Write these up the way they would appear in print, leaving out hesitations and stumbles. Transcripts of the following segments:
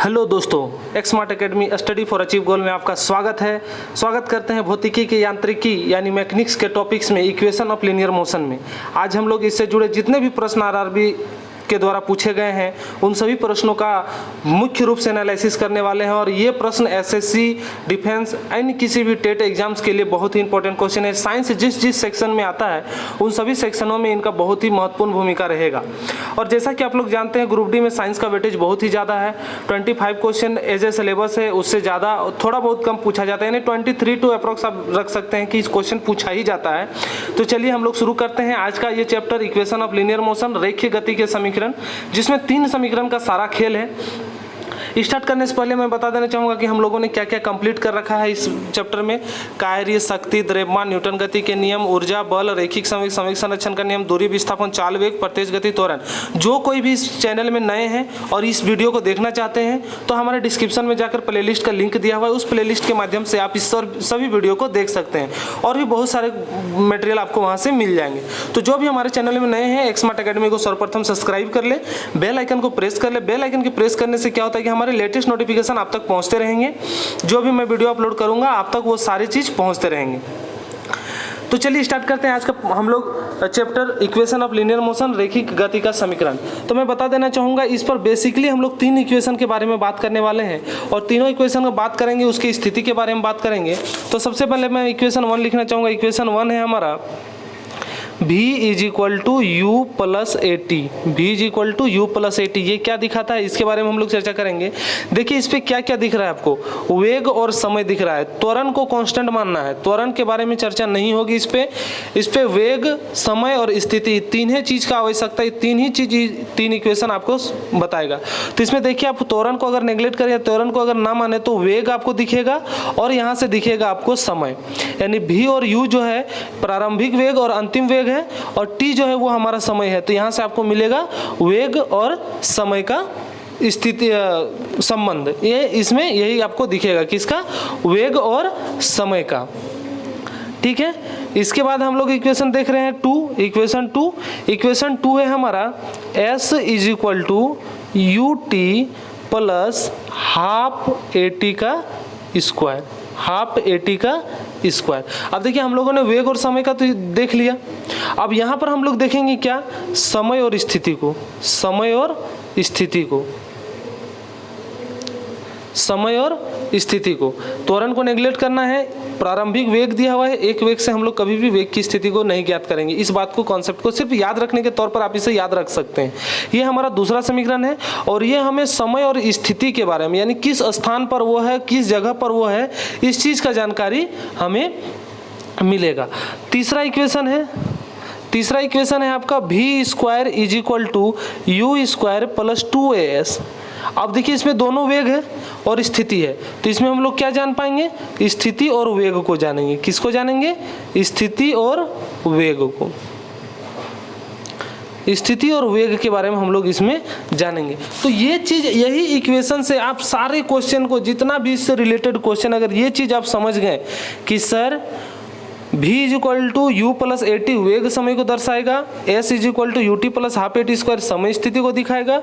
Hello दोस्तों, एक्समार्ट academy study for achieve गोल में आपका स्वागत है। स्वागत करते हैं भौतिकी की यांत्रिकी यानी मैकेनिक्स के टॉपिक्स में इक्वेशन ऑफ लीनियर मोशन में। आज हम लोग इससे जुड़े जितने भी प्रश्न आरआरबी के द्वारा पूछे गए हैं उन सभी प्रश्नों का मुख्य रूप से एनालिसिस करने वाले हैं। और ये प्रश्न एसएससी, डिफेंस एंड किसी भी टेट एग्जाम्स के लिए बहुत ही इंपॉर्टेंट क्वेश्चन है। साइंस जिस सेक्शन में आता है उन सभी सेक्शनों में इनका बहुत ही महत्वपूर्ण भूमिका रहेगा। और जैसा कि आप लोग जानते हैं ग्रुप डी में साइंस का वेटेज बहुत ही ज़्यादा है। 25 क्वेश्चन एज ए सिलेबस है, उससे ज़्यादा थोड़ा बहुत कम पूछा जाता है, यानी 23 टू अप्रॉक्स आप रख सकते हैं कि इस क्वेश्चन पूछा ही जाता है। तो चलिए हम लोग शुरू करते हैं आज का ये chapter equation of linear motion, रेखीय गति के समीकरण, जिसमें 3 समीकरण का सारा खेल है। स्टार्ट करने से पहले मैं बता देना चाहूँगा कि हम लोगों ने क्या क्या कंप्लीट कर रखा है इस चैप्टर में। कार्य, शक्ति, द्रव्यमान, न्यूटन गति के नियम, ऊर्जा, बल, रैखिक संवेग, संवेग संरक्षण का नियम, दूरी, विस्थापन, चाल, वेग, प्रत्यक्ष गति, त्वरण। जो कोई भी इस चैनल में नए हैं और इस वीडियो को देखना चाहते हैं तो हमारे डिस्क्रिप्शन में जाकर प्लेलिस्ट का लिंक दिया हुआ है, उस प्लेलिस्ट के माध्यम से आप इस सभी वीडियो को देख सकते हैं और भी बहुत सारे मटेरियल आपको वहाँ से मिल जाएंगे। तो जो भी हमारे चैनल में नए हैं एक्समार्ट एकेडमी को सर्वप्रथम सब्सक्राइब कर ले, बेल आइकन को प्रेस कर ले। बेल आइकन के प्रेस करने से क्या होता है कि हमारे लेटेस्ट नोटिफिकेशन आप तक पहुंचते रहेंगे। जो भी मैं वीडियो अपलोड करूंगा आप तक वो सारी चीज पहुंचते रहेंगे। तो चलिए स्टार्ट करते हैं आज का हम लोग chapter equation of linear motion, रेखीय गति का समीकरण। तो मैं बता देना चाहूँगा इस पर बेसिकली हम लोग 3 इक्वेशन के बारे में बात करने वाले हैं और तीनों इक्वेशन में बात करेंगे, उसकी स्थिति के बारे में बात करेंगे। तो सबसे पहले मैं इक्वेशन 1 लिखना चाहूँगा। इक्वेशन 1 है हमारा v is equal to you plus A T. v is equal to you plus A T ये क्या दिखाता है इसके बारे में हम लोग चर्चा करेंगे। देखिए इस पे क्या क्या दिख रहा है आपको, वेग और समय दिख रहा है। त्वरण को कांस्टेंट मानना है, त्वरण के बारे में चर्चा नहीं होगी इस पे वेग, समय और स्थिति तीन चीज का आवश्यकता है। तीन इक्वेशन आपको बताएगा। तो इसमें देखिए आप त्वरण को अगर नेग्लेक्ट करें, त्वरण को अगर ना माने तो वेग आपको दिखेगा और यहाँ से दिखेगा आपको समय, यानी v और u जो है प्रारंभिक वेग और अंतिम वेग है और t जो है वो हमारा समय है। तो यहाँ से आपको मिलेगा वेग और समय का स्थिति संबंध, ये इसमें यही आपको दिखेगा किसका, वेग और समय का। ठीक है, इसके बाद हम लोग इक्वेशन देख रहे हैं 2। इक्वेशन 2 है हमारा s is equal to U T plus half A T का स्क्वायर, हाफ ए टी का स्क्वायर। अब देखिए हम लोगों ने वेग और समय का तो देख लिया। अब यहाँ पर हम लोग देखेंगे क्या, समय और स्थिति को। समय और स्थिति को त्वरण को नेग्लेक्ट करना है। प्रारंभिक वेग दिया हुआ है, एक वेग से हम लोग कभी भी वेग की स्थिति को नहीं ज्ञात करेंगे। इस बात को, कॉन्सेप्ट को सिर्फ याद रखने के तौर पर आप इसे याद रख सकते हैं। ये हमारा दूसरा समीकरण है और ये हमें समय और स्थिति के बारे में, यानी किस स्थान पर वो है, किस जगह पर वो है, इस चीज का जानकारी हमें मिलेगा। तीसरा इक्वेशन है आपका v square is equal to you square plus 2as। अब देखिए इसमें दोनों वेग है और स्थिति है, तो इसमें हम लोग क्या जान पाएंगे, स्थिति और वेग को जानेंगे। किसको जानेंगे, स्थिति और वेग को। स्थिति और वेग के बारे में हम लोग इसमें जानेंगे। तो ये चीज, यही इक्वेशन से आप सारे क्वेश्चन को, जितना भी इससे रिलेटेड क्वेश्चन, अगर ये चीज आप समझ गए कि sir v is equal to you plus A t वेग समय को दर्शाएगा, s is equal to U T plus half A t square समय स्थिति को दिखाएगा,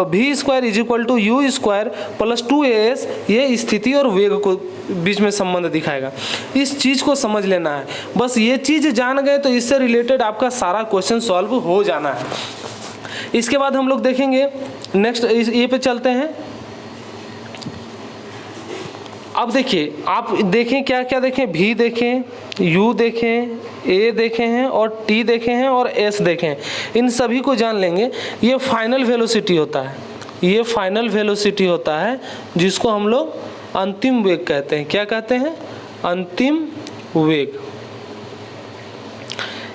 v square is equal to you square plus 2as ये स्थिति और वेग को बीच में संबंध दिखाएगा। इस चीज को समझ लेना है, बस ये चीज जान गए तो इससे रिलेटेड आपका सारा क्वेश्चन सॉल्व हो जाना है। इसके बाद हम लोग देखेंगे नेक्स्ट, ये पे चलते हैं। अब देखिए आप देखें क्या क्या देखें, v देखें, u देखें, a देखे हैं और t देखे हैं और s देखें। इन सभी को जान लेंगे। ये फाइनल वेलोसिटी होता है, जिसको हम लोग अंतिम वेग कहते हैं। क्या कहते हैं, अंतिम वेग।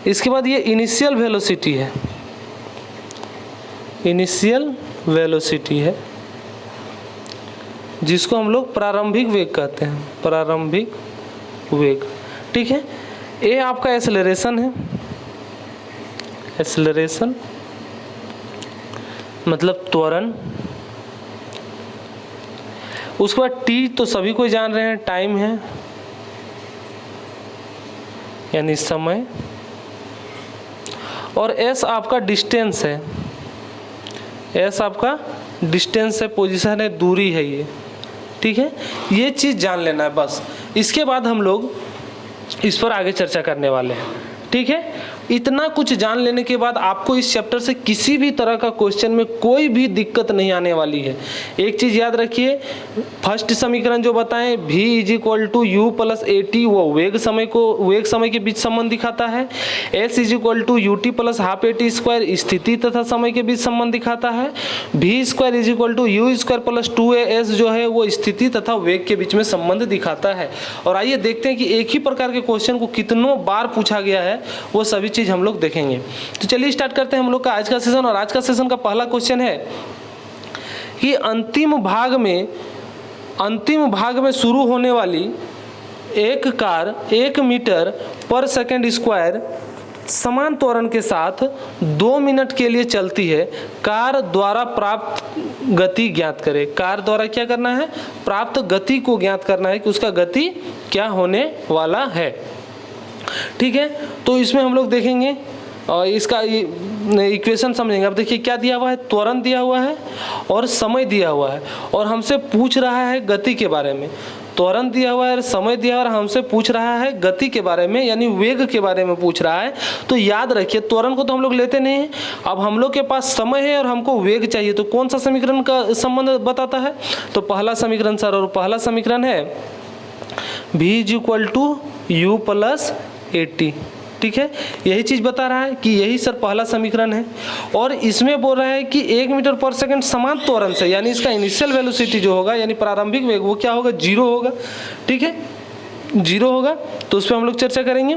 इसके बाद ये इनिशियल वेलोसिटी है, जिसको हम लोग प्रारंभिक वेग कहते हैं, प्रारंभिक वेग। ठीक है, ए आपका एक्सेलरेशन है, एक्सेलरेशन मतलब त्वरण। उसके बाद टी तो सभी को जान रहे हैं, टाइम है यानी समय। और एस आपका डिस्टेंस है, एस आपका डिस्टेंस है, पोजीशन है, दूरी है ये, ठीक है। ये चीज़ जान लेना है बस। इसके बाद हम लोग इस पर आगे चर्चा करने वाले हैं, ठीक है। इतना कुछ जान लेने के बाद आपको इस चैप्टर से किसी भी तरह का क्वेश्चन में कोई भी दिक्कत नहीं आने वाली है। एक चीज़ याद रखिए, फर्स्ट समीकरण जो बताएं v = u + at, वो वेग समय के बीच संबंध दिखाता है। s = ut + ½ स्थिति तथा समय के बीच संबंध दिखाता है। v² = u² + 2as जो है वो स्थिति तथा वेग के बीच में संबंध दिखाता है। और आइए देखते हैं कि एक ही प्रकार के क्वेश्चन को कितनों बार पूछा गया है, वो सभी चीज हम लोग देखेंगे। तो चलिए स्टार्ट करते हैं हम लोग का आज का सेशन। और आज का सेशन का पहला क्वेश्चन है कि अंतिम भाग में शुरू होने वाली एक कार 1 मीटर पर सेकंड स्क्वायर समान त्वरण के साथ 2 मिनट के लिए चलती है। कार द्वारा प्राप्त गति ज्ञात करें। कार द्वारा क्या करना है? प्राप्त गति को ज्ञात करना है कि उसका गति क्या होने वाला है, ठीक है। तो इसमें हम लोग देखेंगे और इसका इक्वेशन समझेंगे। अब देखिए क्या दिया हुआ है, त्वरण दिया हुआ है और समय दिया हुआ है, और हमसे पूछ रहा है गति के बारे में। त्वरण दिया हुआ है और समय दिया हुआ है और हमसे पूछ रहा है गति के बारे में, यानी वेग के बारे में पूछ रहा है। तो याद रखिए त्वरण को तो हम लोग लेते नहीं हैं, अब हम लोग के पास समय है और हमको वेग चाहिए। तो कौन सा समीकरण का संबंध बताता है? तो पहला समीकरण सर, और पहला समीकरण है v = u + at, ठीक है। यही चीज बता रहा है कि यही सर पहला समीकरण है। और इसमें बोल रहा है कि 1 मीटर पर सेकंड समान त्वरण से, यानी इसका इनिशियल वेलोसिटी जो होगा यानी प्रारंभिक वेग वो क्या होगा? 0 होगा, ठीक है, 0 होगा। तो उस पर हम लोग चर्चा करेंगे।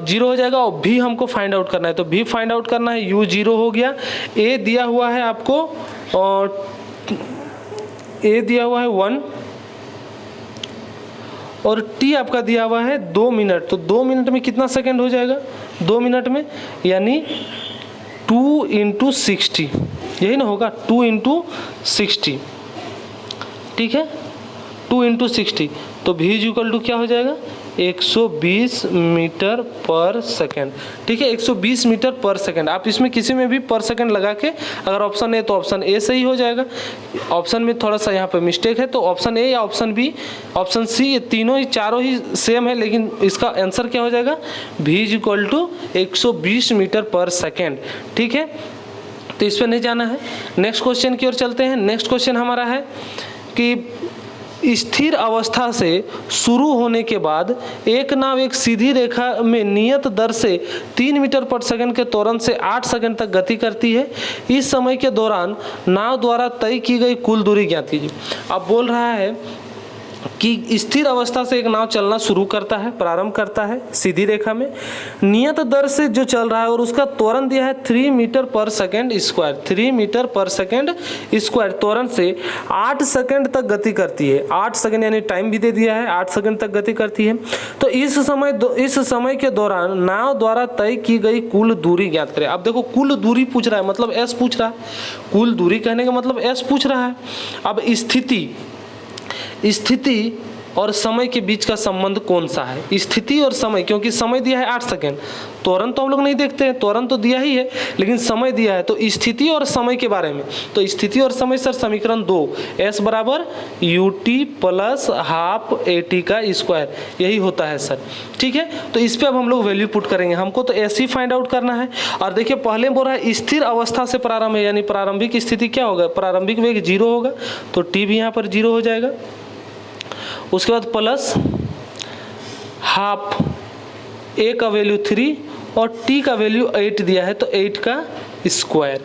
0 हो जाएगा और भी हमको फाइंड आउट करना है। तो भी फाइंड आउट करना है, u 0 हो गया, a दिया हुआ है आपको, और a दिया हुआ है 1 और t आपका दिया हुआ है 2 मिनट। तो 2 मिनट में कितना सेकंड हो जाएगा? 2 मिनट में यानी 2 × 60, यही ना होगा, 2 × 60, ठीक है, 2 × 60। तो v = क्या हो जाएगा? 120 मीटर पर सेकंड, ठीक है, 120 मीटर पर सेकंड। आप इसमें किसी में भी पर सेकंड लगा के, अगर ऑप्शन ए तो ऑप्शन ए सही हो जाएगा। ऑप्शन में थोड़ा सा यहाँ पे मिस्टेक है, तो ऑप्शन ए या ऑप्शन बी, ऑप्शन सी, ये तीनों ही चारों ही सेम है, लेकिन इसका आंसर क्या हो जाएगा? v = 120 मीटर पर सेकेंड, ठीक है। तो इस पर नहीं जाना है, नेक्स्ट क्वेश्चन की ओर चलते हैं। नेक्स्ट क्वेश्चन हमारा है कि स्थिर अवस्था से शुरू होने के बाद एक नाव एक सीधी रेखा में नियत दर से 3 मीटर पर सेकंड के त्वरण से 8 सेकंड तक गति करती है। इस समय के दौरान नाव द्वारा तय की गई कुल दूरी ज्ञात कीजिए। अब बोल रहा है कि स्थिर अवस्था से एक नाव चलना शुरू करता है, प्रारंभ करता है सीधी रेखा में, नियत दर से जो चल रहा है, और उसका त्वरण दिया है 3 मीटर पर सेकंड स्क्वायर, 3 मीटर पर सेकंड स्क्वायर त्वरण से 8 सेकंड तक गति करती है। 8 सेकंड यानी टाइम भी दे दिया है, 8 सेकंड तक गति करती है। तो इस समय के दौरान नाव द्वारा तय की गई कुल दूरी ज्ञात करें। अब देखो कुल दूरी पूछ रहा है, मतलब एस पूछ रहा है, कुल दूरी कहने का मतलब एस पूछ रहा है। अब स्थिति और समय के बीच का संबंध कौन सा है? स्थिति और समय, क्योंकि समय दिया है 8 सेकंड, त्वरण तो हम लोग नहीं देखते हैं, त्वरण तो दिया ही है, लेकिन समय दिया है। तो स्थिति और समय के बारे में, तो स्थिति और समय सर समीकरण 2, s = ut + ½ at का स्क्वायर, यही होता है सर, ठीक है। तो इस पे अब हम लोग वैल्यू पुट करेंगे, हमको तो ऐसे ही फाइंड आउट करना है। और देखिए पहले बोल रहा है स्थिर अवस्था से प्रारंभ है, यानी प्रारंभिक स्थिति क्या होगा? प्रारंभिक वेग 0 होगा, तो t भी यहाँ पर 0 हो जाएगा। उसके बाद प्लस हाफ, a का वैल्यू 3 और t का वैल्यू 8 दिया है, तो 8 का स्क्वायर,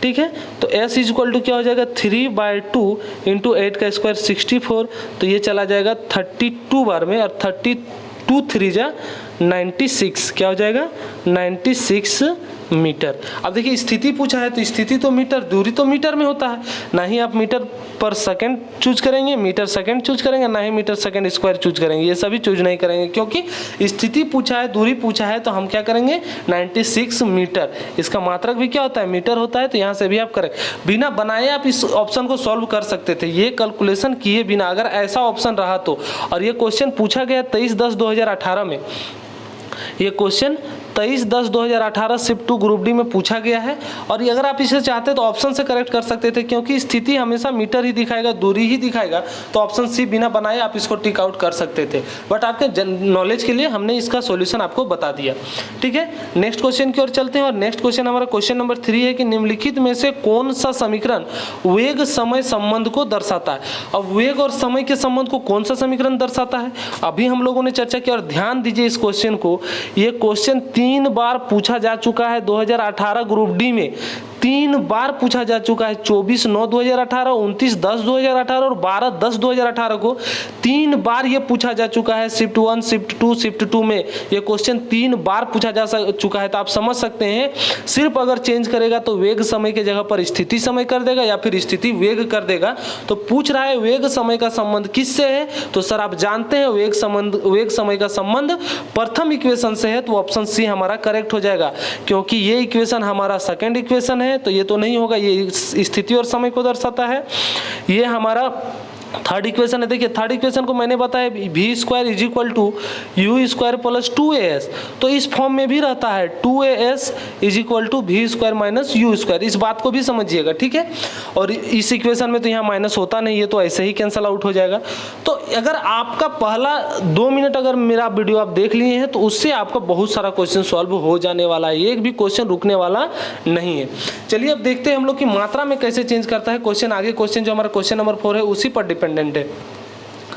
ठीक है। तो s = क्या हो जाएगा? 3/2 × 8 का स्क्वायर 64। तो ये चला जाएगा 32 बार में, और 32 3 जा 96, क्या हो जाएगा? 96 मीटर। अब देखिए स्थिति पूछा है, तो स्थिति तो मीटर, दूरी तो मीटर में होता है, ना ही आप मीटर पर सेकंड चूज करेंगे, मीटर सेकंड चूज करेंगे, ना ही मीटर सेकंड स्क्वायर चूज करेंगे, ये सभी चूज नहीं करेंगे, क्योंकि स्थिति पूछा है, दूरी पूछा है, तो हम क्या करेंगे? 96 मीटर। इसका मात्रक भी क्या होता है? मीटर होता है। तो यहाँ से भी आप करें, बिना बनाए आप इस ऑप्शन को सॉल्व कर सकते थे, ये कैलकुलेशन किए बिना, अगर ऐसा ऑप्शन रहा तो। और ये क्वेश्चन पूछा गया 23/10/2018 में, ये क्वेश्चन 23/10/2018 शिफ्ट 2 ग्रुप डी में पूछा गया है। और ये अगर आप इसे चाहते तो ऑप्शन से करेक्ट कर सकते थे, क्योंकि स्थिति हमेशा मीटर ही दिखाएगा, दूरी ही दिखाएगा, तो ऑप्शन सी बिना बनाए आप इसको टिक आउट कर सकते थे। बट आपके नॉलेज के लिए हमने इसका सॉल्यूशन आपको बता दिया। ठीक है, नेक्स्ट क्वेश्चन की ओर चलते हैं। और नेक्स्ट क्वेश्चन हमारा क्वेश्चन नंबर 3 है कि निम्नलिखित में से कौन सा समीकरण वेग समय संबंध को दर्शाता है। अब वेग और समय के संबंध को कौन सा समीकरण दर्शाता है, अभी हम लोगों ने चर्चा की। और ध्यान दीजिए इस क्वेश्चन को, ये क्वेश्चन 3 बार पूछा जा चुका है 2018 ग्रुप डी में, 3 बार पूछा जा चुका है। 24/9/2018, 29/10/2018 और 12/10/2018 को 3 बार ये पूछा जा चुका है। शिफ्ट 1, शिफ्ट 2, शिफ्ट 2 में ये क्वेश्चन 3 बार पूछा जा चुका है। तो आप समझ सकते हैं, सिर्फ अगर चेंज करेगा तो वेग समय के जगह पर स्थिति समय कर देगा या फिर स्थिति वेग कर देगा। तो पूछ रहा है वेग समय का संबंध किससे है, तो सर आप जानते हैं वेग समय का संबंध प्रथम इक्वेशन से है, तो ऑप्शन सी हमारा करेक्ट हो जाएगा। क्योंकि ये इक्वेशन हमारा सेकंड इक्वेशन है, तो ये तो नहीं होगा, ये स्थिति और समय को दर्शाता है। ये हमारा थर्ड इक्वेशन है। देखिए थर्ड इक्वेशन को मैंने बताया v² = u² + 2as, तो इस फॉर्म में भी रहता है 2as = v² - u²। इस बात को भी समझिएगा, ठीक है। और इस इक्वेशन में तो यहाँ माइनस होता नहीं है, तो ऐसे ही कैंसल आउट हो जाएगा। तो अगर आपका पहला 2 मिनट अगर मेरा वीडियो आप देख लिए हैं तो उससे आपका बहुत सारा क्वेश्चन सॉल्व हो जाने वाला है, एक भी क्वेश्चन रुकने वाला नहीं है। चलिए अब देखते हैं हम लोग की मात्रा में कैसे चेंज करता है क्वेश्चन। आगे क्वेश्चन जो हमारा क्वेश्चन नंबर 4 है उसी पर डिपेंडेंट है।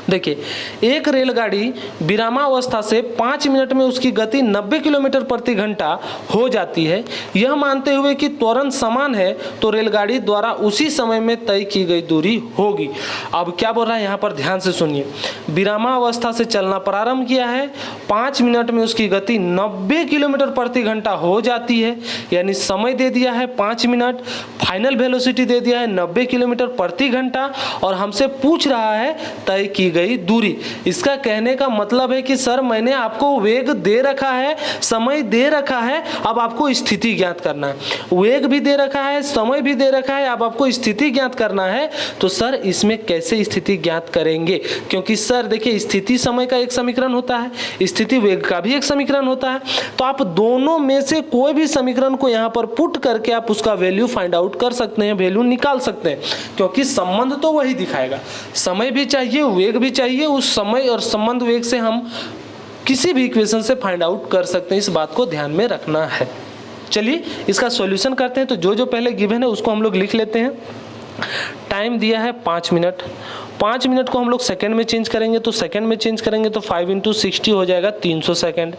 देखिए, एक रेलगाड़ी विरामावस्था से 5 मिनट में उसकी गति 90 किलोमीटर प्रति घंटा हो जाती है। यह मानते हुए कि त्वरण समान है तो रेलगाड़ी द्वारा उसी समय में तय की गई दूरी होगी। अब क्या बोल रहा है यहाँ पर, ध्यान से सुनिए। विरामावस्था से चलना प्रारंभ किया है, 5 मिनट में उसकी गति 90 किलोमीटर प्रति घंटा हो जाती है, यानी समय दे दिया है 5 मिनट, फाइनल वेलोसिटी दे दिया है 90 किलोमीटर प्रति घंटा, और हमसे पूछ रहा है तय की गई दूरी। इसका कहने का मतलब है कि सर मैंने आपको वेग दे रखा है, समय दे रखा है, अब आपको स्थिति ज्ञात करना है। वेग भी दे रखा है, समय भी दे रखा है, अब आपको स्थिति ज्ञात करना है। तो सर इसमें कैसे स्थिति ज्ञात करेंगे, क्योंकि सर देखिए स्थिति समय का एक समीकरण होता है, स्थिति वेग का भी एक समीकरण होता है। तो आप दोनों में से कोई भी समीकरण को यहाँ पर पुट करके आप उसका वैल्यू फाइंड आउट कर सकते हैं, वैल्यू निकाल सकते हैं, क्योंकि संबंध तो वही दिखाएगा। समय भी चाहिए, वेग भी चाहिए, उस समय और संबंध वेग से हम किसी भी इक्वेशन से फाइंड आउट कर सकते हैं। इस बात को ध्यान में रखना है। चलिए इसका सॉल्यूशन करते हैं। तो जो पहले गिवन है उसको हम लोग लिख लेते हैं। टाइम दिया है 5 मिनट, 5 मिनट को हम लोग सेकंड में चेंज करेंगे, तो सेकंड में चेंज करेंगे तो 5 × 60 हो जाएगा 300 सेकंड।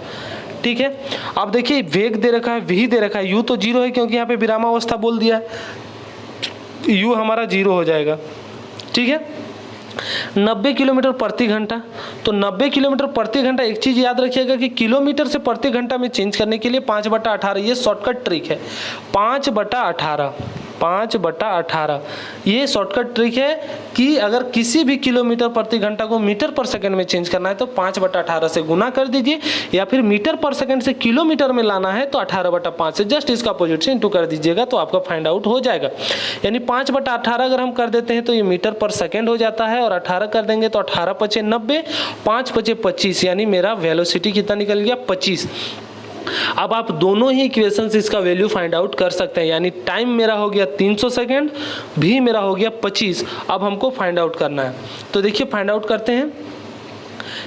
ठीक है, अब देखिए वेग दे रखा है, v दे रखा है, u तो 0 है क्योंकि यहाँ पे विरामावस्था बोल दिया है, u हमारा 0 हो जाएगा। ठीक है, 90 किलोमीटर प्रति घंटा, तो 90 किलोमीटर प्रति घंटा, एक चीज़ याद रखिएगा कि किलोमीटर से प्रति घंटा में चेंज करने के लिए 5/18, ये शॉर्टकट ट्रिक है। 5/18 ये शॉर्टकट ट्रिक है कि अगर किसी भी किलोमीटर प्रति घंटा को मीटर पर सेकंड में चेंज करना है तो 5/18 से गुना कर दीजिए, या फिर मीटर पर सेकंड से किलोमीटर में लाना है तो 18/5 से जस्ट इसका अपोजिट से इंटू कर दीजिएगा, तो आपका फाइंड आउट हो जाएगा। यानी 5/18 अगर हम कर देते हैं तो ये मीटर पर सेकंड हो जाता है, और 18 कर देंगे तो 18 × 5 = 90, 5 × 5 = 25, यानी मेरा वेलोसिटी कितना निकल गया 25। अब आप दोनों ही इक्वेशन से इसका वैल्यू फाइंड आउट कर सकते हैं, यानी टाइम मेरा हो गया 300 सेकंड, भी मेरा हो गया 25। अब हमको फाइंड आउट करना है, तो देखिए फाइंड आउट करते हैं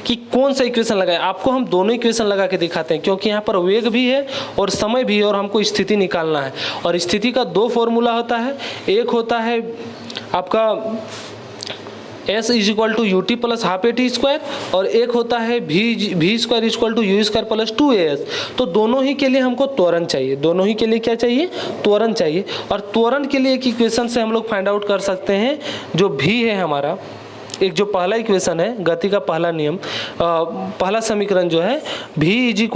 कि कौन सा इक्वेशन लगाए। आपको हम दोनों इक्वेशन लगा के दिखाते हैं, क्योंकि यहाँ पर वेग भी है और समय भी है, और हमको स्थिति निकालना है। और स्थिति का 2 फॉर्मूला होता है, एक होता है आपका S = ut + ½ at², और एक होता है v² = u² + 2as। तो दोनों ही के लिए हमको त्वरण चाहिए, दोनों ही के लिए क्या चाहिए, त्वरण चाहिए। और त्वरण के लिए एक इक्वेशन से हम लोग फाइंड आउट कर सकते हैं, जो v है हमारा, एक जो पहला इक्वेशन है, गति का पहला नियम, पहला समीकरण जो है v =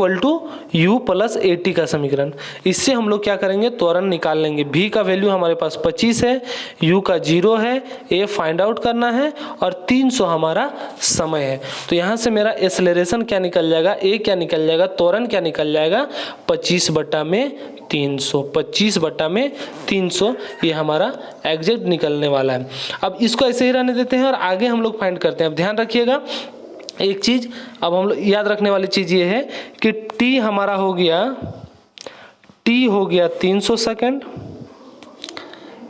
u + at का समीकरण। इससे हम लोग क्या करेंगे, त्वरण निकाल लेंगे। v का वैल्यू हमारे पास 25 है, u का 0 है, a फाइंड आउट करना है, और 300 हमारा समय है। तो यहाँ से मेरा एक्सेलरेशन क्या निकल जाएगा, a क्या निकल जाएगा, त्वरण क्या निकल जाएगा, 25/300, 25/300 ये हमारा एग्जैक्ट निकलने वाला है। अब इसको ऐसे ही रहने देते हैं और आगे हम लोग फाइंड करते हैं। अब ध्यान रखिएगा एक चीज़, अब हम लोग याद रखने वाली चीज़ ये है कि टी हमारा हो गया, टी हो गया 300 सेकेंड,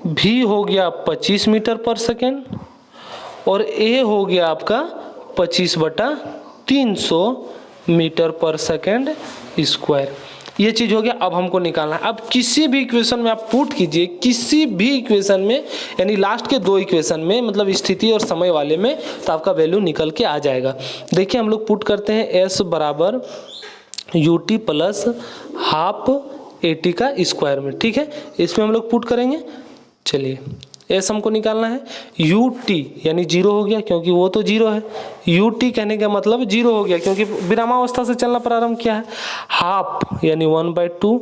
भी हो गया 25 मीटर पर सेकेंड, और ए हो गया आपका 25/300 मीटर पर सेकेंड स्क्वायर। ये चीज हो गया। अब हमको निकालना है। अब किसी भी इक्वेशन में आप पुट कीजिए, किसी भी इक्वेशन में, यानी लास्ट के दो इक्वेशन में, मतलब स्थिति और समय वाले में, तो आपका वैल्यू निकल के आ जाएगा। देखिए हम लोग पुट करते हैं एस बराबर U T plus half A T का स्क्वायर में। ठीक है, इसमें हम लोग पुट करेंगे। चलिए एस हमको निकालना है, यू टी यानी जीरो हो गया क्योंकि वो तो जीरो है, यू टी कहने का मतलब जीरो हो गया क्योंकि विरामावस्था से चलना प्रारंभ किया है, हाफ यानी 1/2,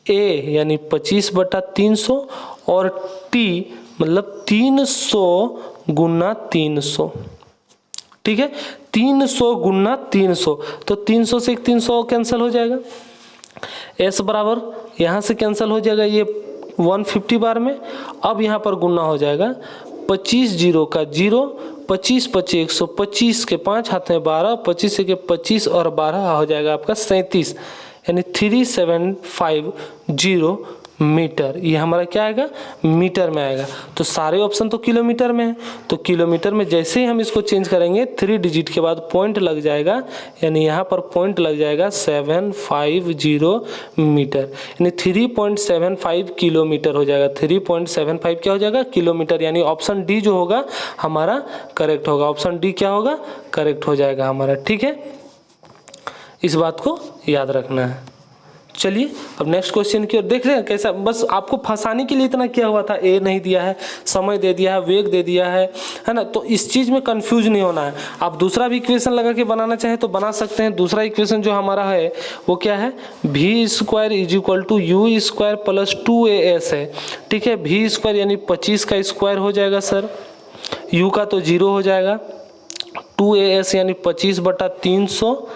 ए यानी 25/300, और टी मतलब 300 गुना 300। ठीक है, 300 गुना 300, तो 300 से 300 कैंसिल हो जाएगा, एस बराबर यहाँ से कैंसिल हो जाएगा ये 150 बार में। अब यहाँ पर गुना हो जाएगा 25 जीरो का 0, 25 25 125 के 5 हाथ में 12, 25 के 25 और 12 हो जाएगा आपका 37, यानी 3750 मीटर। ये हमारा क्या आएगा, मीटर में आएगा। तो सारे ऑप्शन तो किलोमीटर में है, तो किलोमीटर में जैसे ही हम इसको चेंज करेंगे 3 डिजिट के बाद पॉइंट लग जाएगा, यानी यहाँ पर पॉइंट लग जाएगा 750 मीटर, यानी 3.75 किलोमीटर हो जाएगा। 3.75 क्या हो जाएगा, किलोमीटर, यानी ऑप्शन डी जो होगा हमारा करेक्ट होगा। ऑप्शन डी क्या होगा, करेक्ट हो जाएगा हमारा। ठीक है, इस बात को याद रखना है। चलिए अब नेक्स्ट क्वेश्चन की ओर देख रहे हैं कैसा, बस आपको फंसाने के लिए इतना किया हुआ था। ए नहीं दिया है, समय दे दिया है, वेग दे दिया है ना, तो इस चीज में कंफ्यूज नहीं होना है। आप दूसरा भी इक्वेशन लगा के बनाना चाहें तो बना सकते हैं। दूसरा इक्वेशन जो हमारा है वो क्या है, v square is equal to you square plus 2as है। ठीक है, v स्क्वायर यानी 25 का स्क्वायर हो जाएगा सर, u का तो 0 हो जाएगा, 2as यानी 25/300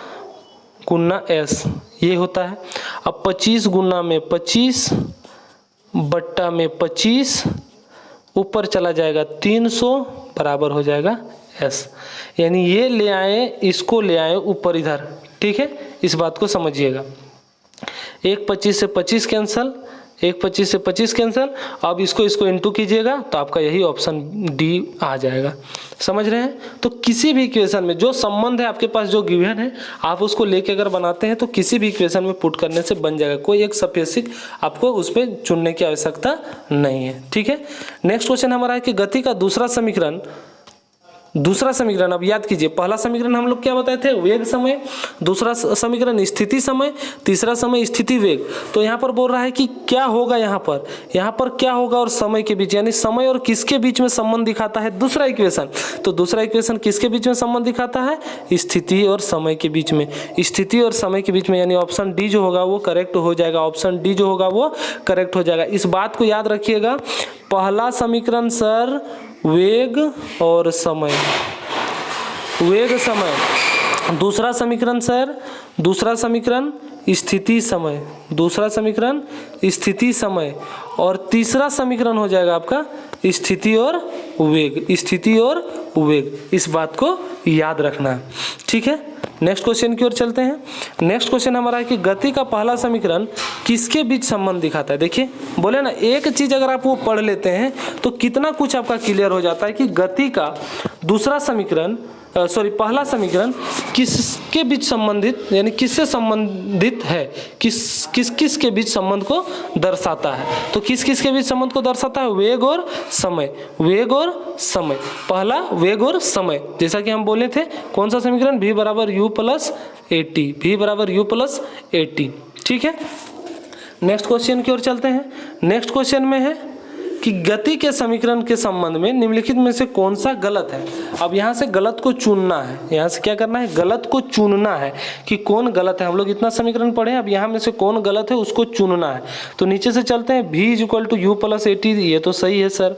गुना s, ये होता है। अब 25 गुना में 25 बट्टा में 25 ऊपर चला जाएगा 300 बराबर हो जाएगा s, यानी ये ले आए, इसको ले आए ऊपर इधर। ठीक है, इस बात को समझिएगा। एक 25 से 25 कैंसल, एक 25 से 25 कैंसल। अब इसको इनटू कीजिएगा तो आपका यही ऑप्शन डी आ जाएगा। समझ रहे हैं? तो किसी भी इक्वेशन में जो संबंध है आपके पास, जो गिवन है, आप उसको लेके अगर बनाते हैं तो किसी भी इक्वेशन में पुट करने से बन जाएगा। कोई एक स्पेसिफिक आपको उस पर चुनने की आवश्यकता नहीं है। ठीक है, नेक्स्ट क्वेश्चन हमारा है कि गति का दूसरा समीकरण अब याद कीजिए, पहला समीकरण हम लोग क्या बताए थे, वेग समय, दूसरा समीकरण स्थिति समय, तीसरा समय स्थिति वेग। तो यहाँ पर बोल रहा है कि क्या होगा, यहाँ पर क्या होगा और समय के बीच, यानी समय और किसके बीच में संबंध दिखाता है दूसरा इक्वेशन। तो दूसरा इक्वेशन किसके बीच में संबंध दिखाता है, स्थिति और समय के बीच में, स्थिति और समय के बीच में, यानी ऑप्शन डी जो होगा वो करेक्ट हो जाएगा। ऑप्शन डी जो होगा वो करेक्ट हो जाएगा। इस बात को याद रखिएगा, पहला समीकरण सर वेग और समय, वेग समय, दूसरा समीकरण सर, दूसरा समीकरण स्थिति समय, दूसरा समीकरण स्थिति समय, और तीसरा समीकरण हो जाएगा आपका स्थिति और वेग, स्थिति और वेग। इस बात को याद रखना है। ठीक है, नेक्स्ट क्वेश्चन की ओर चलते हैं। नेक्स्ट क्वेश्चन हमारा है कि गति का पहला समीकरण किसके बीच संबंध दिखाता है। देखिए बोले ना, एक चीज अगर आप वो पढ़ लेते हैं तो कितना कुछ आपका क्लियर हो जाता है कि गति का दूसरा समीकरण पहला समीकरण किसके बीच संबंधित, यानी किससे संबंधित है, किस के बीच संबंध को दर्शाता है। तो किस के बीच संबंध को दर्शाता है, वेग और समय, वेग और समय, पहला वेग और समय। जैसा कि हम बोले थे, कौन सा समीकरण, v बराबर u प्लस ए टी, v बराबर u प्लस ए टी। ठीक है, नेक्स्ट क्वेश्चन की ओर चलते हैं। नेक्स्ट क्वेश्चन में है कि गति के समीकरण के संबंध में निम्नलिखित में से कौन सा गलत है। अब यहाँ से गलत को चुनना है, यहाँ से क्या करना है, गलत को चुनना है कि कौन गलत है। हम लोग इतना समीकरण पढ़े, अब यहाँ में से कौन गलत है उसको चुनना है। तो नीचे से चलते हैं, v is equal to you plus A T, ये तो सही है सर।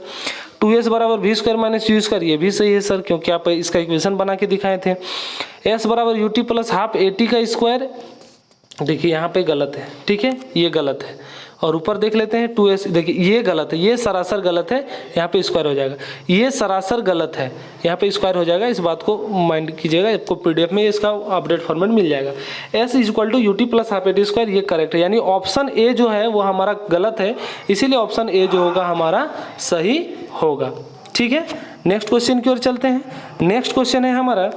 2s बराबर v square minus u square, ये भी सही है सर, क्योंकि आप इसका इक्वेशन बना के दिखाए थे। s बराबर U T plus half A T का स्क्वायर, देखिए यहाँ पे गलत है। ठीक है, ये गलत है। और ऊपर देख लेते हैं 2s। देखिए ये गलत है, ये सरासर गलत है, यहाँ पे स्क्वायर हो जाएगा। ये सरासर गलत है, यहाँ पे स्क्वायर हो जाएगा। इस बात को माइंड कीजिएगा, आपको पीडीएफ में इसका अपडेट फॉर्मेट मिल जाएगा। s equal to ut plus half a t square, ये करेक्ट है, यानी ऑप्शन ए जो है वो हमारा गलत है, इसीलिए ऑप्शन ए जो होगा हमारा सही होगा। ठीक है, नेक्स्ट क्वेश्चन की ओर चलते हैं। नेक्स्ट क्वेश्चन है हमारा,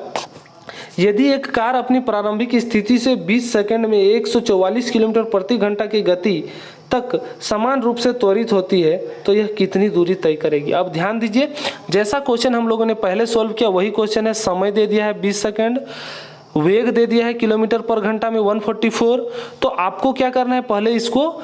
यदि एक कार अपनी प्रारंभिक स्थिति से 20 सेकंड में 144 किलोमीटर प्रति घंटा की गति तक समान रूप से त्वरित होती है तो यह कितनी दूरी तय करेगी। अब ध्यान दीजिए, जैसा क्वेश्चन हम लोगों ने पहले सॉल्व किया वही क्वेश्चन है। समय दे दिया है 20 सेकंड, वेग दे दिया है किलोमीटर पर घंटा में 144। तो आपको क्या करना है, पहले इसको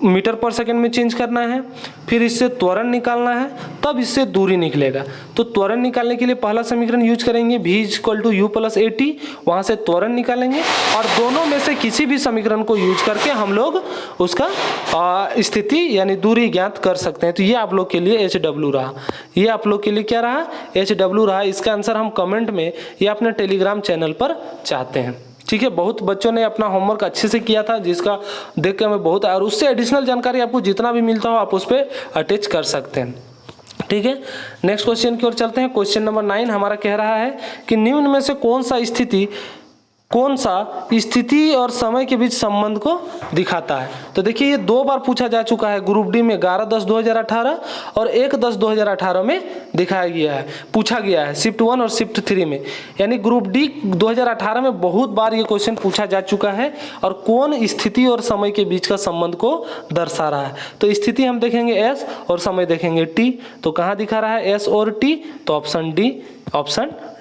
मीटर पर सेकंड में चेंज करना है, फिर इससे त्वरण निकालना है, तब इससे दूरी निकलेगा। तो त्वरण निकालने के लिए पहला समीकरण यूज करेंगे, v equal to you plus A t, वहाँ से त्वरण निकालेंगे और दोनों में से किसी भी समीकरण को यूज करके हम लोग उसका स्थिति यानी दूरी ज्ञात कर सकते हैं। तो ये आप लोग के लिए एच डब्ल्यू रहा, ये आप लोग के लिए क्या रहा, एच डब्ल्यू रहा। इसका आंसर हम कमेंट में या अपने टेलीग्राम चैनल पर चाहते हैं। ठीक है, बहुत बच्चों ने अपना होमवर्क अच्छे से किया था, जिसका देख के हमें बहुत, और उससे एडिशनल जानकारी आपको जितना भी मिलता हो आप उस पर अटैच कर सकते हैं। ठीक है, नेक्स्ट क्वेश्चन की ओर चलते हैं। क्वेश्चन नंबर 9 हमारा कह रहा है कि निम्न में से कौन सा स्थिति और समय के बीच संबंध को दिखाता है। तो देखिए ये 2 बार पूछा जा चुका है, ग्रुप डी में 11/10/2018 और 1/10/2018 में दिखाया गया है, पूछा गया है शिफ्ट 1 और शिफ्ट 3 में। यानी ग्रुप डी 2018 में बहुत बार ये क्वेश्चन पूछा जा चुका है और कौन स्थिति और समय के बीच का संबंध को दर्शा रहा है। तो स्थिति हम देखेंगे एस और समय देखेंगे टी। तो कहाँ दिखा रहा है एस और टी, तो ऑप्शन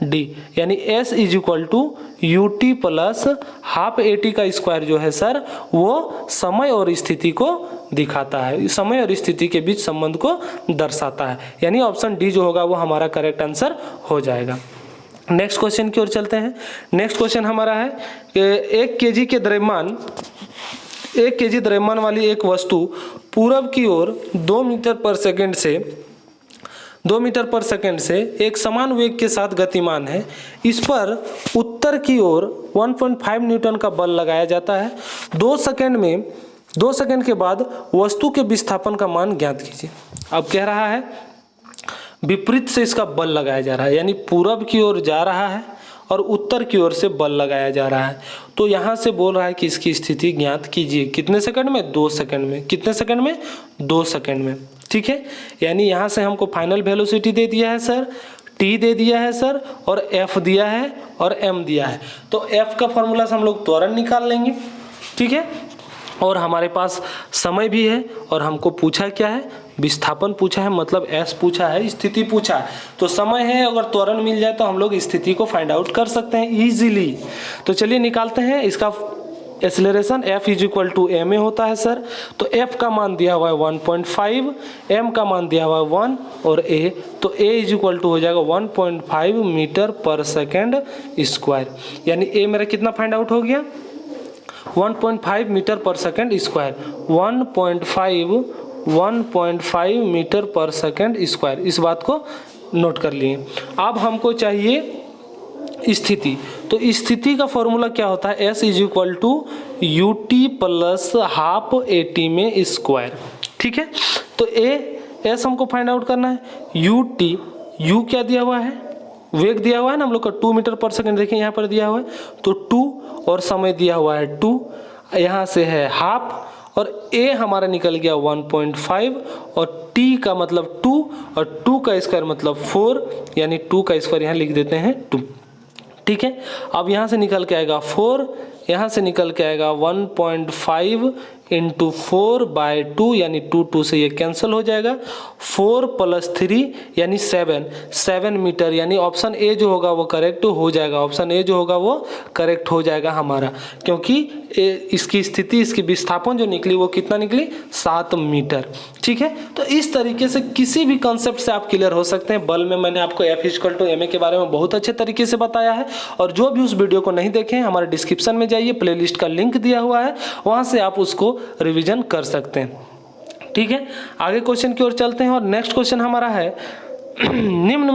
डी, यानी s is equal to U T plus half A T का स्क्वायर जो है सर वो समय और स्थिति को दिखाता है, समय और स्थिति के बीच संबंध को दर्शाता है। यानी ऑप्शन डी जो होगा वो हमारा करेक्ट आंसर हो जाएगा। नेक्स्ट क्वेश्चन की ओर चलते हैं। नेक्स्ट क्वेश्चन हमारा है कि 1 केजी द्रव्यमान वाली एक वस्तु पूरब की ओर 2 मीटर पर सेकंड से एक समान वेग के साथ गतिमान है। इस पर उत्तर की ओर 1.5 न्यूटन का बल लगाया जाता है। 2 सेकंड के बाद वस्तु के विस्थापन का मान ज्ञात कीजिए। अब कह रहा है विपरीत से इसका बल लगाया जा रहा है, यानी पूरब की ओर जा रहा है और उत्तर की ओर से बल लगाया जा रहा है। तो यहाँ से बोल रहा है कि इसकी स्थिति ज्ञात कीजिए। कितने सेकंड में, 2 सेकंड में। कितने सेकंड में, 2 सेकंड में। ठीक है, यानी यहाँ से हमको फाइनल वेलोसिटी दे दिया है सर, टी दे दिया है सर, और एफ दिया है और एम दिया है। तो एफ का फॉर्मूला से हम लोग त्वरण निकाल लेंगे। ठीक है, और हमारे पास समय भी है और हमको पूछा क्या है, विस्थापन पूछा है, मतलब एस पूछा है, स्थिति पूछा है। तो समय है, अगर त्वरण मिल जाए तो हम लोग स्थिति को फाइंड आउट कर सकते हैं इजीली। तो चलिए निकालते हैं। इसका acceleration f is equal to m a होता है सर। तो f का मान दिया हुआ है 1.5, m का मान दिया हुआ है 1 और a, तो a इज इक्वल टू हो जाएगा 1.5 मीटर पर सेकेंड स्क्वायर। यानी a मेरा कितना फाइंड आउट हो गया, 1.5 मीटर पर सेकेंड स्क्वायर। 1.5 मीटर पर सेकेंड स्क्वायर, इस बात को नोट कर लिए। अब हमको चाहिए स्थिति। तो स्थिति का फॉर्मूला क्या होता है, s is equal to U T plus half A t में स्क्वायर। ठीक है, तो s हमको फाइंड आउट करना है। यू टी, u क्या दिया हुआ है, वेग दिया हुआ है ना हम लोग का 2 मीटर पर सेकंड, देखिए यहाँ पर दिया हुआ है, तो 2 और समय दिया हुआ है 2, यहाँ से है हाफ और a हमारा निकल गया 1.5 और t का मतलब 2 और 2 का स्क्वायर मतलब 4, यानी 2 का स्क्वायर यहाँ लिख देते हैं 2। ठीक है, अब यहाँ से निकल के आएगा 4, यहाँ से निकल के आएगा 1.5 इंटू 4/2, यानी 2 से ये कैंसिल हो जाएगा। 4 + 3 यानी 7 मीटर, यानी ऑप्शन ए जो होगा वो करेक्ट हो जाएगा। ऑप्शन ए जो होगा वो करेक्ट हो जाएगा हमारा, क्योंकि इसकी स्थिति, इसकी विस्थापन जो निकली वो कितना निकली, 7 मीटर। ठीक है, तो इस तरीके से किसी भी कॉन्सेप्ट से आप क्लियर हो सकते हैं। बल में मैंने आपको F = ma के बारे में बहुत अच्छे तरीके से बताया है, और जो भी उस वीडियो को नहीं देखे हमारे डिस्क्रिप्शन में जाइए, प्लेलिस्ट का लिंक दिया हुआ है, वहाँ से आप उसको रिवीजन कर सकते हैं। ठीक है, आगे क्वेश्चन की ओर चलते हैं और नेक्स्ट क्वेश्चन हमारा है निम्न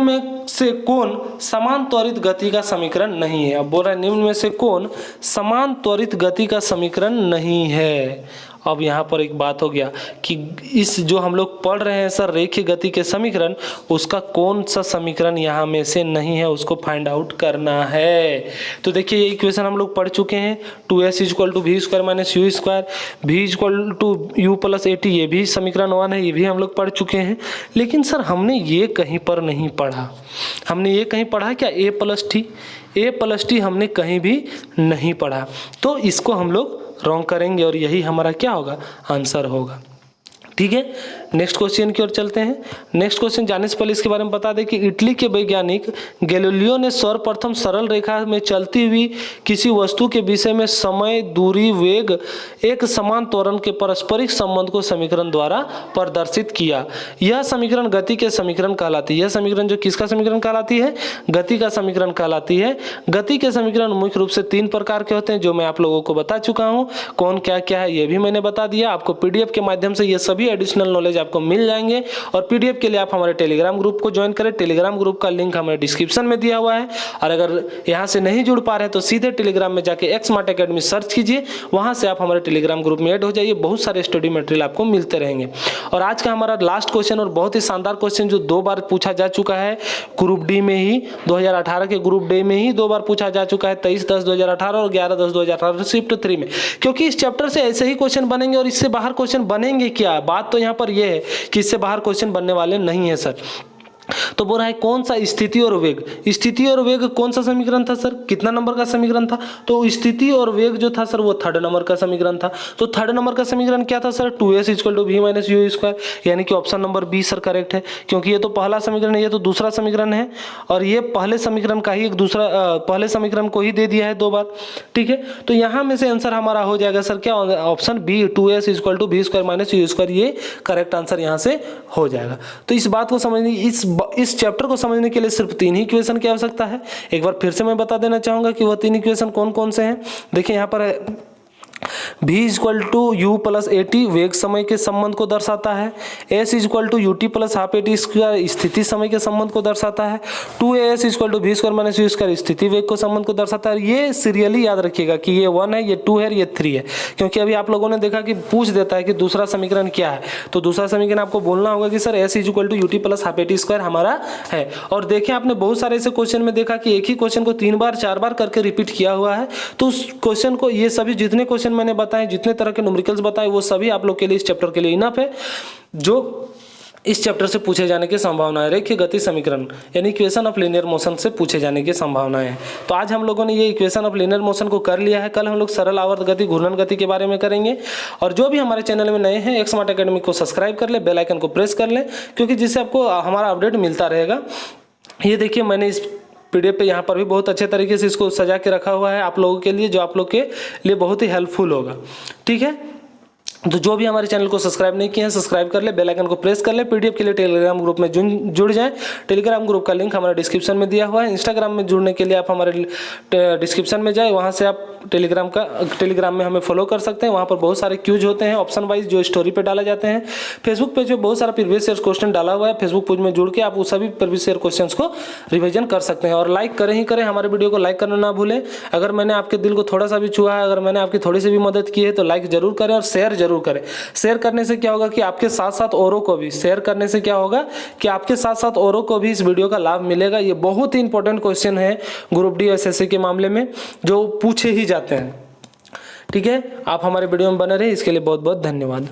में से कौन समान त्वरित गति का समीकरण नहीं है। अब बोल रहा है निम्न में से कौन समान त्वरित गति का समीकरण नहीं है। अब यहाँ पर एक बात हो गया कि इस जो हम लोग पढ़ रहे हैं सर रेखीय गति के समीकरण, उसका कौन सा समीकरण यहाँ में से नहीं है, उसको फाइंड आउट करना है। तो देखिए ये इक्वेशन हम लोग पढ़ चुके हैं, 2s = v² - u², v = u + at, ये भी समीकरण 1 है, ये भी हम लोग पढ़ चुके हैं। लेकिन सर हमने ये कहीं पर नहीं पढ़ा, हमने ये कहीं पढ़ा क्या a + t हमने कहीं भी नहीं पढ़ा। तो इसको हम लोग रॉन्ग करेंगे और यही हमारा क्या होगा, आंसर होगा। ठीक है, नेक्स्ट क्वेश्चन की ओर चलते हैं। नेक्स्ट क्वेश्चन जाने से पहले इसके बारे में बता दें कि इटली के वैज्ञानिक गैलीलियो ने सर्वप्रथम सरल रेखा में चलती हुई किसी वस्तु के विषय में समय, दूरी, वेग, एक समान त्वरण के पारस्परिक संबंध को समीकरण द्वारा प्रदर्शित किया। यह समीकरण गति के समीकरण कहलाती है। यह समीकरण जो किसका समीकरण कहलाती है, गति का समीकरण कहलाती है। गति के समीकरण मुख्य रूप से 3 प्रकार के होते हैं, जो मैं आप लोगों को बता चुका हूँ। कौन क्या क्या है ये भी मैंने बता दिया। आपको पीडीएफ के माध्यम से ये सभी एडिशनल नॉलेज आपको मिल जाएंगे। और पीडीएफ के लिए आप हमारे टेलीग्राम ग्रुप को ज्वाइन करें। टेलीग्राम ग्रुप का लिंक हमारे डिस्क्रिप्शन में दिया हुआ है। और अगर यहाँ से नहीं जुड़ पा रहे हैं तो सीधे टेलीग्राम में जाके एक्स स्मार्ट एकेडमी सर्च कीजिए, वहाँ से आप हमारे टेलीग्राम ग्रुप में ऐड हो जाइए। बहुत सारे स्टडी मटेरियल आपको मिलते रहेंगे। और आज का हमारा लास्ट क्वेश्चन और बहुत ही शानदार क्वेश्चन जो 2 बार पूछा जा चुका है ग्रुप डी में ही, 2018 के ग्रुप डी में ही 2 बार पूछा जा चुका है, 23/10/2018 और 11/10/2018 शिफ्ट 3 में। क्योंकि इस चैप्टर से ऐसे ही क्वेश्चन बनेंगे और इससे बाहर क्वेश्चन बनेंगे क्या, बात तो यहाँ पर यह है कि इससे बाहर क्वेश्चन बनने वाले नहीं है सर। तो बोल रहा है कौन सा स्थिति और वेग, स्थिति और वेग कौन सा समीकरण था सर, कितना नंबर का समीकरण था। तो स्थिति और वेग जो था सर वो 3rd नंबर का समीकरण था। तो 3rd नंबर का समीकरण क्या था सर, 2s = v - u², यानी कि option number B sir correct है। क्योंकि ये तो पहला समीकरण है, ये तो दूसरा समीकरण है और ये पहले समीकरण का ही एक दूसरा पहले समीकरण को ही दे दिया है 2 बार। ठीक है, तो यहाँ में से आंसर हमारा हो जाएगा सर क्या, option B 2s = v² - u², ये करेक्ट आंसर यहाँ से हो जाएगा। तो इस बात को समझने, इस चैप्टर को समझने के लिए सिर्फ 3 ही इक्वेशन की आवश्यकता है। एक बार फिर से मैं बता देना चाहूंगा कि वह 3 इक्वेशन कौन कौन से हैं। देखिए यहाँ पर है v = u + at, वेग समय के संबंध को दर्शाता है। s = ut + ½ at², स्थिति समय के संबंध को दर्शाता है। 2as = v² - u², स्थिति वेग को संबंध को दर्शाता है। ये सीरियली याद रखिएगा कि ये 1 है, ये 2 है, ये 3 है। क्योंकि अभी आप लोगों ने देखा कि पूछ देता है कि दूसरा समीकरण क्या है, तो दूसरा समीकरण आपको बोलना होगा कि सर s = ut + ½ at² हमारा है। और देखें आपने बहुत सारे ऐसे क्वेश्चन में देखा कि एक ही क्वेश्चन को 3 बार 4 बार करके रिपीट किया हुआ है। तो उस क्वेश्चन को, ये सभी जितने क्वेश्चन मैंने बताए, जितने तरह के न्यूमेरिकल्स बताए, वो सभी आप लोग के लिए इस चैप्टर के लिए इनफ है, जो इस चैप्टर से पूछे जाने की संभावना है। रेखीय गति समीकरण यानी इक्वेशन ऑफ लीनियर मोशन से पूछे जाने की संभावनाएं है। तो आज हम लोगों ने ये इक्वेशन ऑफ लीनियर मोशन को कर लिया है। कल हम लोग सरल आवर्त गति, घूर्णन गति के बारे में करेंगे। और जो भी हमारे चैनल में नए हैं, एक्स स्मार्ट एकेडमी को सब्सक्राइब कर ले, बेल आइकन को प्रेस कर ले, क्योंकि जिससे आपको हमारा अपडेट मिलता रहेगा। ये देखिए मैंने इस पीडीएफ पे यहाँ पर भी बहुत अच्छे तरीके से इसको सजा के रखा हुआ है आप लोगों के लिए, जो आप लोग के लिए बहुत ही हेल्पफुल होगा। ठीक है, तो जो भी हमारे चैनल को सब्सक्राइब नहीं किए हैं सब्सक्राइब कर ले, बेल आइकन को प्रेस कर ले। पीडीएफ के लिए टेलीग्राम ग्रुप में जुड़ जाएं। टेलीग्राम ग्रुप का लिंक हमारे डिस्क्रिप्शन में दिया हुआ है। इंस्टाग्राम में जुड़ने के लिए आप हमारे डिस्क्रिप्शन में जाए, वहाँ से आप टेलीग्राम में हमें फॉलो कर सकते हैं। वहाँ पर बहुत सारे क्यूज होते हैं ऑप्शन वाइज, जो स्टोरी पे डाले जाते हैं। फेसबुक पे जो बहुत सारा प्रीवियस ईयर क्वेश्चन डाला हुआ है, फेसबुक पेज में जुड़ के आप उस सभी प्रीवियस ईयर क्वेश्चन को रिविजन कर सकते हैं। और लाइक करें ही करें, हमारे वीडियो को लाइक करना ना भूलें। अगर मैंने आपके दिल को थोड़ा सा भी छुआ है, अगर मैंने आपकी थोड़ी सी भी मदद की है, तो लाइक जरूर करें और शेयर जरूर करें। शेयर करने से क्या होगा कि आपके साथ साथ औरों को भी, शेयर करने से क्या होगा कि आपके साथ साथ औरों को भी इस वीडियो का लाभ मिलेगा। ये बहुत ही इंपॉर्टेंट क्वेश्चन है ग्रुप डी एसएससी के मामले में, जो पूछे ही जाते हैं। ठीक है, आप हमारे वीडियो में बने रहे, इसके लिए बहुत बहुत धन्यवाद।